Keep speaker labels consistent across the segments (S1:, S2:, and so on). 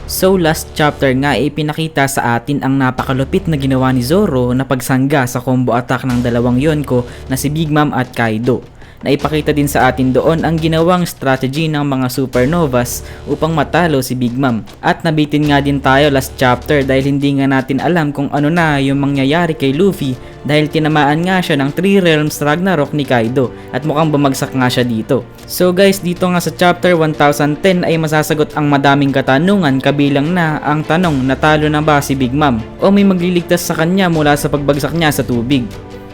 S1: So last chapter nga ipinakita sa atin ang napakalupit na ginawa ni Zoro na pagsangga sa combo attack ng dalawang Yonko na si Big Mom at Kaido. Naipakita din sa atin doon ang ginawang strategy ng mga supernovas upang matalo si Big Mom. At nabitin nga din tayo last chapter dahil hindi nga natin alam kung ano na yung mangyayari kay Luffy dahil tinamaan nga siya ng 3 Realms Ragnarok ni Kaido at mukhang bumagsak nga siya dito. So guys, dito nga sa chapter 1010 ay masasagot ang madaming katanungan kabilang na ang tanong, natalo na ba si Big Mom o may magliligtas sa kanya mula sa pagbagsak niya sa tubig?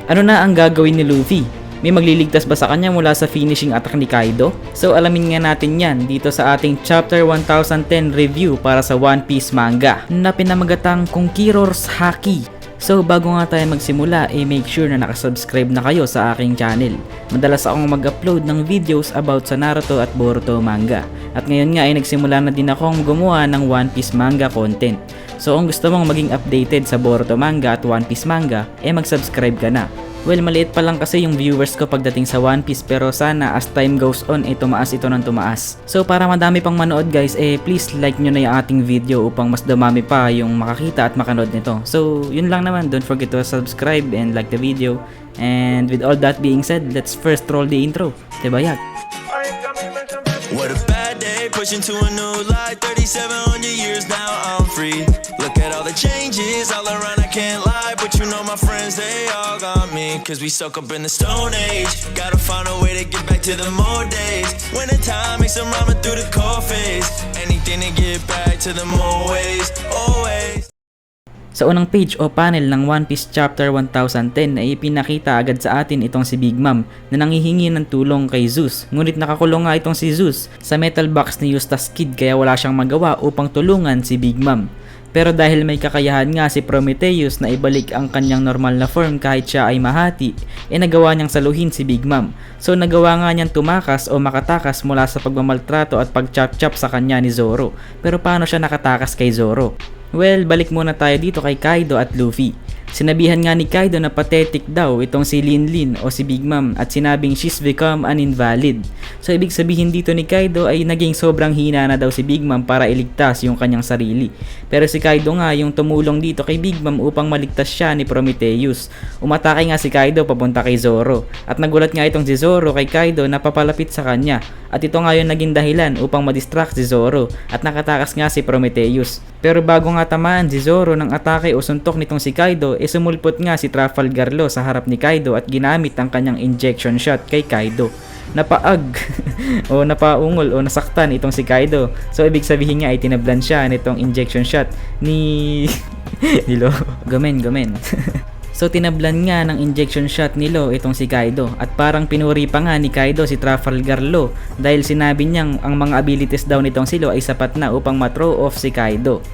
S1: Ano na ang gagawin ni Luffy? May magliligtas ba sa kanya mula sa finishing attack ni Kaido? So alamin nga natin yan dito sa ating chapter 1010 review para sa One Piece manga na pinamagatang Conqueror's Haki. So bago nga tayo magsimula, make sure na nakasubscribe na kayo sa aking channel. Madalas akong mag-upload ng videos about sa Naruto at Boruto manga. At ngayon nga ay nagsimula na din akong gumawa ng One Piece manga content. So kung gusto mong maging updated sa Boruto manga at One Piece manga, mag-subscribe ka na. Well, maliit pa lang kasi yung viewers ko pagdating sa One Piece pero sana as time goes on tumaas ito ng tumaas. So para madami pang manood guys, please like nyo na yung ating video upang mas dumami pa yung makakita at makanood nito. So yun lang naman, don't forget to subscribe and like the video. And with all that being said, let's first roll the intro. Diba yak?
S2: What a bad day, pushing to a new light. 3700 years now I'm free. Look at all the changes all around, I can't lie. But you know my friends, they all got me. Cause we soak up in the stone age. Gotta find a way to get back to the more days. When the time makes them ramen through the cold phase. Anything to get back to the more ways, always.
S1: Sa unang page o panel ng One Piece Chapter 1010 ay ipinakita agad sa atin itong si Big Mom na nanghihingi ng tulong kay Zeus. Ngunit nakakulong nga itong si Zeus sa metal box ni Eustass Kid kaya wala siyang magawa upang tulungan si Big Mom. Pero dahil may kakayahan nga si Prometheus na ibalik ang kanyang normal na form kahit siya ay mahati, nagawa niyang saluhin si Big Mom. So nagawa nga niyang tumakas o makatakas mula sa pagmamaltrato at pagchap-chap sa kanya ni Zoro. Pero paano siya nakatakas kay Zoro? Well, balik muna tayo dito kay Kaido at Luffy. Sinabihan nga ni Kaido na pathetic daw itong si Linlin o si Big Mom at sinabing she's become an invalid. So ibig sabihin dito ni Kaido ay naging sobrang hina na daw si Big Mom para iligtas yung kanyang sarili. Pero si Kaido nga yung tumulong dito kay Big Mom upang maligtas siya ni Prometheus. Umatake nga si Kaido papunta kay Zoro. At nagulat nga itong si Zoro kay Kaido na papalapit sa kanya. At ito nga yung naging dahilan upang madistract si Zoro at nakatakas nga si Prometheus. Pero bago nga tamaan si Zoro ng atake o suntok nitong si Kaido, sumulpot nga si Trafalgar Law sa harap ni Kaido at ginamit ang kanyang injection shot kay Kaido. Napaag o napaungol o nasaktan itong si Kaido. So ibig sabihin nga ay tinablan siya nitong injection shot ni Nilo. Gomen. So tinablan nga ng injection shot ni Law itong si Kaido at parang pinuri pa nga ni Kaido si Trafalgar Law dahil sinabi niyang ang mga abilities daw nitong si Law ay sapat na upang ma-throw off si Kaido.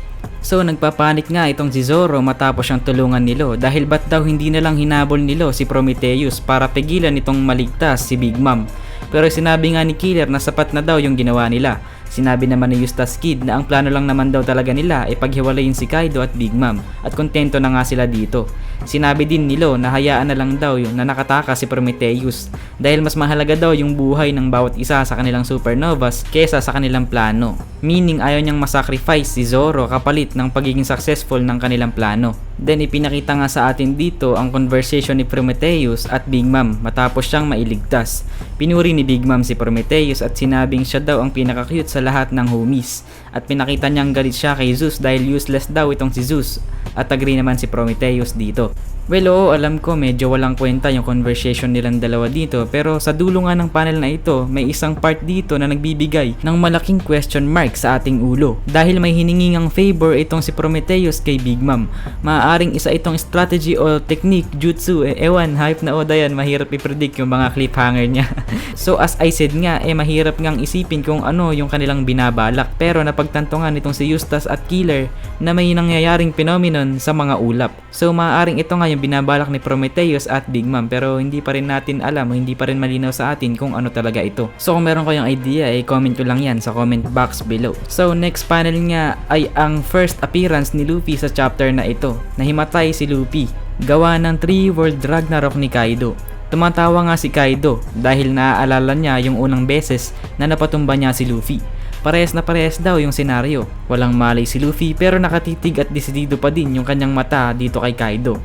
S1: So nagpapanik nga itong si Zoro matapos siyang tulungan ni Law dahil ba't daw hindi na lang hinabol ni Law si Prometheus para pigilan itong maligtas si Big Mom. Pero sinabi nga ni Killer na sapat na daw yung ginawa nila. Sinabi naman ni Eustass Kid na ang plano lang naman daw talaga nila ay paghiwalayin si Kaido at Big Mom at kontento na nga sila dito. Sinabi din ni Law na hayaan na lang daw yung na nakatakas si Prometheus dahil mas mahalaga daw yung buhay ng bawat isa sa kanilang supernovas kesa sa kanilang plano. Meaning ayaw niyang masacrifice si Zoro kapalit ng pagiging successful ng kanilang plano. Then ipinakita nga sa atin dito ang conversation ni Prometheus at Big Mom matapos siyang mailigtas. Pinuri ni Big Mom si Prometheus at sinabing siya daw ang pinaka-cute sa lahat ng homies. At pinakita niyang galit siya kay Zeus dahil useless daw itong si Zeus. At agree naman si Prometheus dito. Well, oo, alam ko medyo walang kwenta yung conversation nilang dalawa dito pero sa dulo nga ng panel na ito, may isang part dito na nagbibigay ng malaking question mark sa ating ulo. Dahil may hiningingang favor itong si Prometheus kay Big Mom. Maaaring isa itong strategy o technique, jutsu, ewan, hype na oda yan, mahirap i-predict yung mga cliffhanger niya. So as I said nga, mahirap ngang isipin kung ano yung kanilang binabalak. Pero napagtanto nga nitong si Eustass at Killer na may nangyayaring phenomenon sa mga ulap. So maaaring ito nga yung binabalak ni Prometheus at Big Mom pero hindi pa rin natin alam o hindi pa rin malinaw sa atin kung ano talaga ito. So kung meron kayong idea comment ko lang yan sa comment box below. So next panel nga ay ang first appearance ni Luffy sa chapter na ito. Nahimatay si Luffy gawa ng 3 World Ragnarok ni Kaido. Tumatawa nga si Kaido dahil naaalala niya yung unang beses na napatumba niya si Luffy. Parehas na parehas daw yung senaryo. Walang malay si Luffy pero nakatitig at desidido pa din yung kanyang mata dito kay Kaido.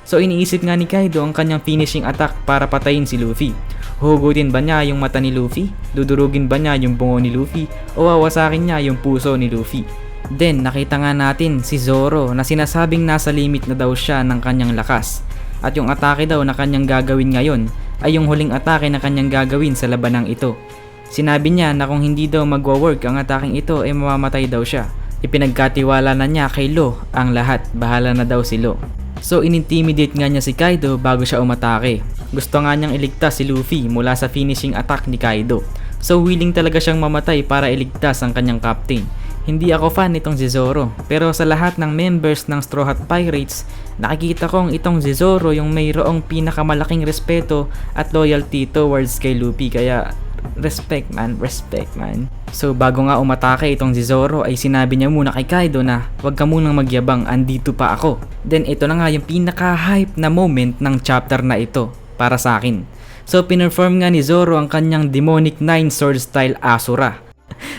S1: So iniisip nga ni Kaido ang kanyang finishing attack para patayin si Luffy. Huhugutin ba niya yung mata ni Luffy? Dudurugin ba niya yung bungo ni Luffy? O wawasakin niya yung puso ni Luffy? Then nakita nga natin si Zoro na sinasabing nasa limit na daw siya ng kanyang lakas. At yung atake daw na kanyang gagawin ngayon ay yung huling atake na kanyang gagawin sa labanang ito. Sinabi niya na kung hindi daw magwa-work ang ataking ito ay mamamatay daw siya. Ipinagkatiwala na niya kay Law ang lahat, bahala na daw si Law. So inintimidate nga niya si Kaido bago siya umatake. Gusto nga niyang iligtas si Luffy mula sa finishing attack ni Kaido. So willing talaga siyang mamatay para iligtas ang kanyang captain. Hindi ako fan nitong si Zoro, pero sa lahat ng members ng Straw Hat Pirates, nakikita kong itong si Zoro yung mayroong pinakamalaking respeto at loyalty towards kay Luffy, kaya respect man. So bago nga umatake itong si Zoro ay sinabi niya muna kay Kaido na wag ka munang magyabang, andito pa ako. Then ito na nga yung pinaka-hype na moment ng chapter na ito para sa akin. So pinerform nga ni Zoro ang kanyang demonic 9 sword style Asura.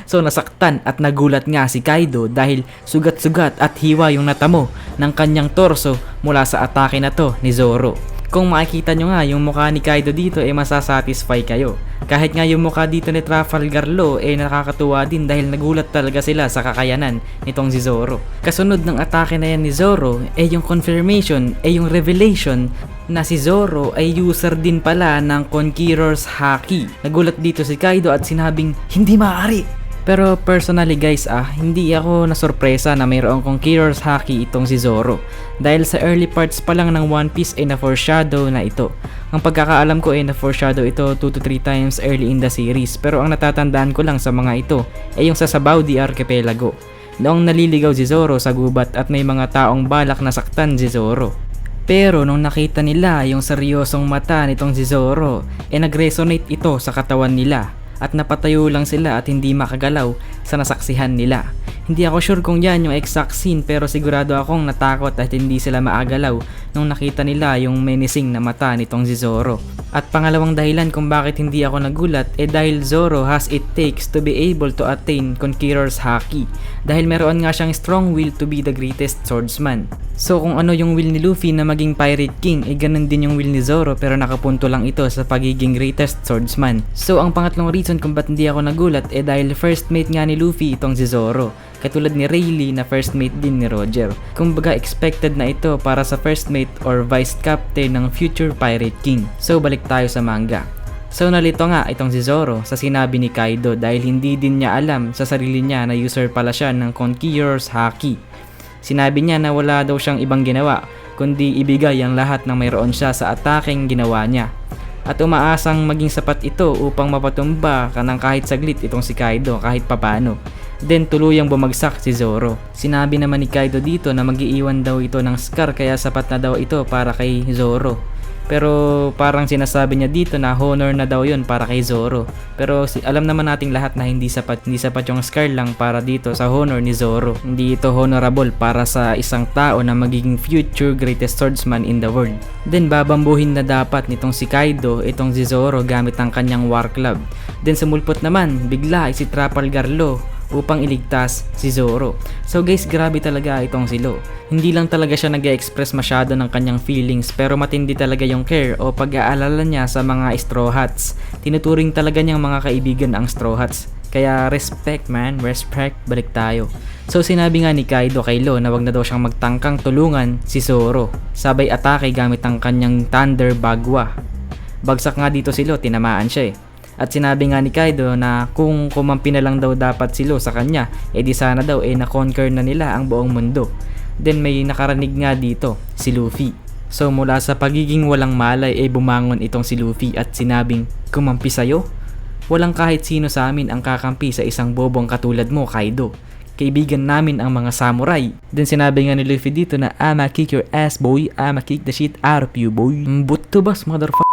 S1: So nasaktan at nagulat nga si Kaido dahil sugat-sugat at hiwa yung natamo ng kanyang torso mula sa atake na to ni Zoro. Kung makikita nyo nga yung mukha ni Kaido dito masasatisfy kayo. Kahit nga yung mukha dito ni Trafalgar Law nakakatuwa din dahil nagulat talaga sila sa kakayanan nitong si Zoro. Kasunod ng atake na yan ni Zoro yung confirmation, yung revelation na si Zoro ay user din pala ng Conqueror's Haki. Nagulat dito si Kaido at sinabing hindi maaari. Pero personally guys hindi ako nasurpresa na mayroong Conqueror's Haki itong si Zoro. Dahil sa early parts pa lang ng One Piece na-foreshadow na ito. Ang pagkakaalam ko na-foreshadow ito 2 to 3 times early in the series. Pero ang natatandaan ko lang sa mga ito yung sa Sabaudi Archipelago. Noong naliligaw si Zoro sa gubat at may mga taong balak na saktan si Zoro. Pero nung nakita nila yung seryosong mata nitong si Zoro, nag-resonate ito sa katawan nila at napatayo lang sila at hindi makagalaw sa nasaksihan nila. Hindi ako sure kung yan yung exact scene pero sigurado akong natakot at hindi sila maagalaw nung nakita nila yung menacing na mata nitong si Zoro. At pangalawang dahilan kung bakit hindi ako nagulat dahil Zoro has it takes to be able to attain Conqueror's Haki. Dahil meron nga siyang strong will to be the greatest swordsman. So kung ano yung will ni Luffy na maging Pirate King ganun din yung will ni Zoro pero nakapunto lang ito sa pagiging greatest swordsman. So ang pangatlong reason kung ba't hindi ako nagulat dahil first mate nga ni Luffy itong si Zoro. Katulad ni Rayleigh na first mate din ni Roger. Kumbaga expected na ito para sa first mate or vice captain ng future Pirate King. So balik tayo sa manga. So nalito nga itong si Zoro sa sinabi ni Kaido dahil hindi din niya alam sa sarili niya na user pala siya ng Conqueror's Haki. Sinabi niya na wala daw siyang ibang ginawa kundi ibigay ang lahat ng mayroon siya sa ataking ginawa niya. At umaasang maging sapat ito upang mapatumba ka ng kahit saglit itong si Kaido kahit papano. Then tuluyang bumagsak si Zoro. Sinabi naman ni Kaido dito na mag-iiwan daw ito ng scar kaya sapat na daw ito para kay Zoro. Pero parang sinasabi niya dito na honor na daw yun para kay Zoro. Pero alam naman nating lahat na hindi sapat yung scar lang para dito sa honor ni Zoro. Hindi ito honorable para sa isang tao na magiging future greatest swordsman in the world. Then babambuhin na dapat nitong si Kaido itong si Zoro gamit ang kanyang war club. Then sumulpot naman bigla si Trafalgar Law upang iligtas si Zoro. So guys, grabe talaga itong si Law. Hindi lang talaga siya nag-express masyado ng kanyang feelings pero matindi talaga yung care o pag-aalala niya sa mga Straw Hats. Tinuturing talaga niyang mga kaibigan ang Straw Hats. Kaya respect man, respect, balik tayo. So sinabi nga ni Kaido kay Law na wag na daw siyang magtangkang tulungan si Zoro. Sabay atake gamit ang kanyang Thunder Bagwa. Bagsak nga dito si Law, tinamaan siya At sinabi nga ni Kaido na kung kumampi na lang daw dapat si Law sa kanya, di sana daw na-conquer na nila ang buong mundo. Then may nakarinig nga dito, si Luffy. So mula sa pagiging walang malay bumangon itong si Luffy at sinabing, kumampi sa'yo? Walang kahit sino sa amin ang kakampi sa isang bobong katulad mo, Kaido. Kaibigan namin ang mga samurai. Then sinabi nga ni Luffy dito na, I'ma kick your ass boy, I'ma kick the shit out of you boy. Butubas motherfucker.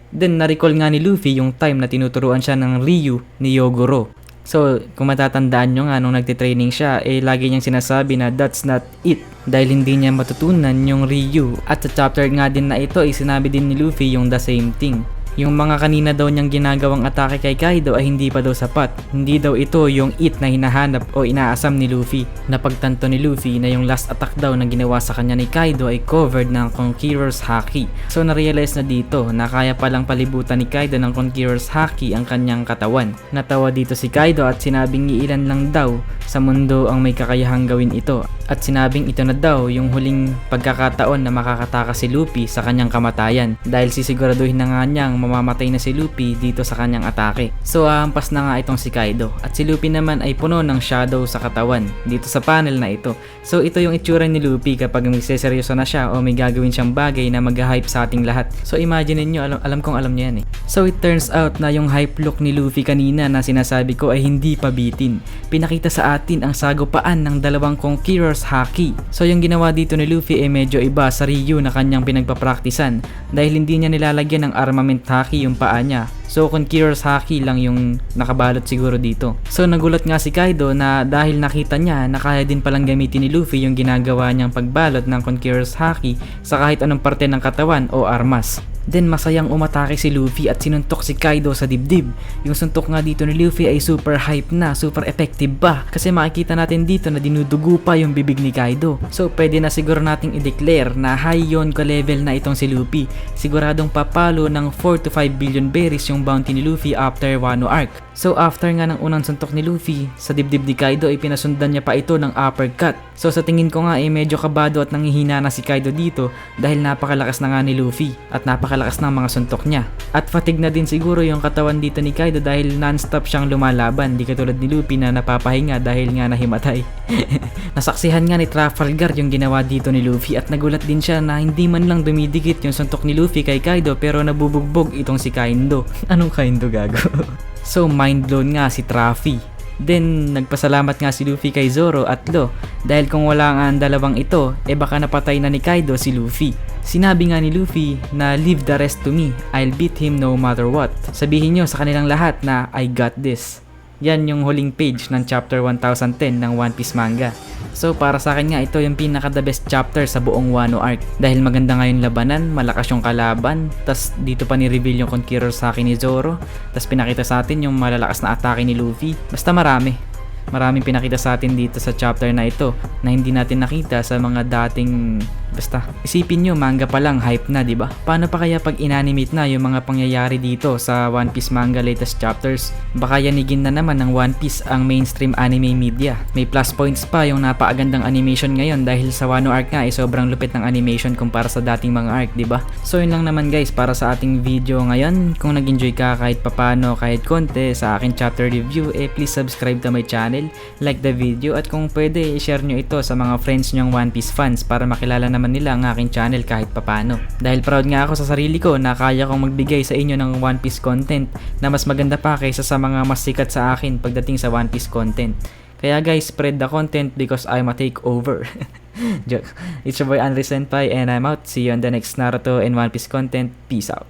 S1: Then na-recall nga ni Luffy yung time na tinuturuan siya ng Ryu ni Yogoro. So kung matatandaan nyo nga nung nagtitraining siya, lagi niyang sinasabi na that's not it. Dahil hindi niya matutunan yung Ryu. At sa chapter nga din na ito, sinabi din ni Luffy yung the same thing. Yung mga kanina daw niyang ginagawang atake kay Kaido ay hindi pa daw sapat. Hindi daw ito yung it na hinahanap o inaasam ni Luffy. Napagtanto ni Luffy na yung last attack daw na ginawa sa kanya ni Kaido ay covered ng Conqueror's Haki. So narealize na dito na kaya palang palibutan ni Kaido ng Conqueror's Haki ang kanyang katawan. Natawa dito si Kaido at sinabing iilan lang daw sa mundo ang may kakayahang gawin ito. At sinabing ito na daw yung huling pagkakataon na makakatakas si Luffy sa kanyang kamatayan dahil sisiguraduhin na nga niyang mamamatay na si Luffy dito sa kanyang atake. So hahampas na nga itong si Kaido at si Luffy naman ay puno ng shadow sa katawan dito sa panel na ito. So ito yung itsura ni Luffy kapag magseseryoso na siya o may gagawin siyang bagay na mag-hype sa ating lahat. So imagine niyo, alam kong alam niya yan eh. So it turns out na yung hype look ni Luffy kanina na sinasabi ko ay hindi pa bitin. Pinakita sa atin ang sagupaan ng dalawang Conqueror's Haki. So yung ginawa dito ni Luffy ay medyo iba sa Ryu na kanyang pinagpapraktisan dahil hindi niya nilalagyan ng armament haki yung paa niya. So Conqueror's Haki lang yung nakabalot siguro dito. So nagulat nga si Kaido na dahil nakita niya na kaya din palang gamitin ni Luffy yung ginagawa niyang pagbalot ng Conqueror's Haki sa kahit anong parte ng katawan o armas. Then masayang umatake si Luffy at sinuntok si Kaido sa dibdib. Yung suntok nga dito ni Luffy ay super hype na, super effective pa. Kasi makikita natin dito na dinudugo pa yung bibig ni Kaido. So pwede na siguro nating i-declare na high Yonko level na itong si Luffy. Siguradong papalo ng 4 to 5 billion berries yung bounty ni Luffy after Wano Arc. So after nga ng unang suntok ni Luffy sa dibdib ni Kaido ay pinasundan niya pa ito ng uppercut. So sa tingin ko nga ay medyo kabado at nanghihina na si Kaido dito dahil napakalakas na nga ni Luffy at napakalakas ng mga suntok niya. At fatigue na din siguro yung katawan dito ni Kaido dahil non-stop siyang lumalaban, di katulad ni Luffy na napapahinga dahil nga nahimatay. Nasaksihan nga ni Trafalgar yung ginawa dito ni Luffy at nagulat din siya na hindi man lang dumidikit yung suntok ni Luffy kay Kaido pero nabubugbog itong si Kaido. Anong Kaido gago? So mind blown nga si Traffy. Then nagpasalamat nga si Luffy kay Zoro at Law dahil kung wala nga ang dalawang ito baka napatay na ni Kaido si Luffy. Sinabi nga ni Luffy na leave the rest to me, I'll beat him no matter what. Sabihin nyo sa kanilang lahat na I got this. Yan yung huling page ng chapter 1010 ng One Piece manga. So para sa akin nga ito yung pinaka the best chapter sa buong Wano arc dahil maganda nga yung labanan, malakas yung kalaban, tas dito pa ni-reveal yung Conqueror's Haki ni Zoro, tas pinakita sa atin yung malalakas na atake ni Luffy. Basta maraming pinakita sa atin dito sa chapter na ito na hindi natin nakita sa mga dating. Basta isipin nyo, manga pa lang hype na, diba? Paano pa kaya pag inanimate na yung mga pangyayari dito sa One Piece manga latest chapters? Baka yanigin na naman ng One Piece ang mainstream anime media. May plus points pa yung napakagandang animation ngayon dahil sa Wano arc nga ay sobrang lupit ng animation kumpara sa dating mga arc, diba? So yun lang naman guys para sa ating video ngayon. Kung nag-enjoy ka kahit papano, kahit konti sa aking chapter review, please subscribe to my channel, like the video, at kung pwede, i-share nyo ito sa mga friends nyong One Piece fans para makilala naman nila ang aking channel kahit papano. Dahil proud nga ako sa sarili ko na kaya kong magbigay sa inyo ng One Piece content na mas maganda pa kaysa sa mga mas sikat sa akin pagdating sa One Piece content. Kaya guys, spread the content because I'm a takeover. Joke. It's your boy Andre Senpai and I'm out. See you on the next Naruto and One Piece content. Peace out.